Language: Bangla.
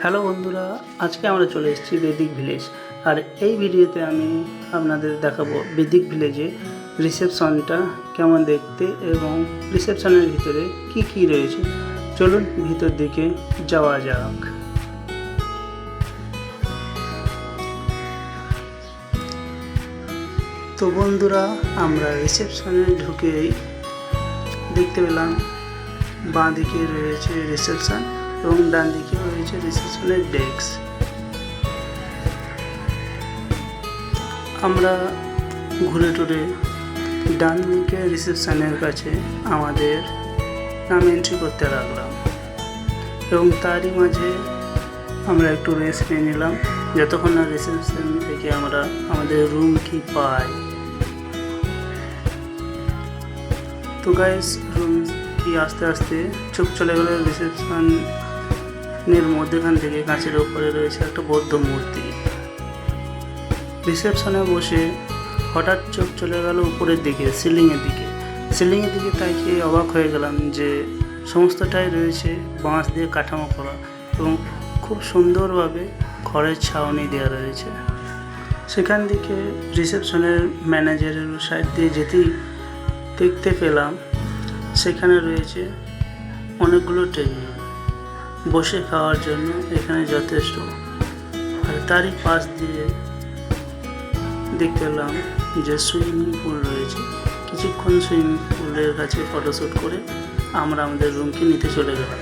হ্যালো বন্ধুরা, আজকে আমরা চলে এসেছি বেদিক ভিলেজ। আর এই ভিডিওতে আমি আপনাদের দেখাবো বেদিক ভিলেজে রিসেপশনটা কেমন দেখতে এবং রিসেপশনের ভিতরে কি কি রয়েছে। চলুন ভিতর দিকে যাওয়া যাক। তো বন্ধুরা, আমরা রিসেপশনে ঢুকেই দেখতে পেলাম বাঁ দিকে রয়েছে রিসেপশন এবং ডান দিকে রয়েছে রিসেপশনের ডেস্ক। আমরা ঘুরে টুরে ডান দিকে রিসেপশনের কাছে আমাদের নাম এন্ট্রি করতে লাগলাম এবং তারই মাঝে আমরা একটু রেস্ট নিয়ে নিলাম যতক্ষণ না রিসেপশন থেকে আমরা আমাদের রুম কি পাই। তো গাইস, রুম কি আস্তে আস্তে চোখ চলে গেল রিসেপশনের মধ্যেখান থেকে কাঁচের ওপরে রয়েছে একটা বৌদ্ধ মূর্তি। রিসেপশনে বসে হঠাৎ চোখ চলে গেল উপরের দিকে, সিলিংয়ের দিকে তাকিয়ে অবাক হয়ে গেলাম যে সমস্তটাই রয়েছে বাঁশ দিয়ে কাঠামো করা এবং খুব সুন্দরভাবে খড়ের ছাউনি দেওয়া রয়েছে। সেখান থেকে রিসেপশনের ম্যানেজারের সাইড দিয়ে যেতেই দেখতে পেলাম সেখানে রয়েছে অনেকগুলো টেবিল, বসে খাওয়ার জন্য এখানে যথেষ্ট। আর তারই পাশ দিয়ে দেখতে পেলাম যে সুইমিং পুল রয়েছে। কিছুক্ষণ সুইমিং পুলের কাছে ফটোশ্যুট করে আমরা আমাদের রুমকে নিতে চলে গেলাম।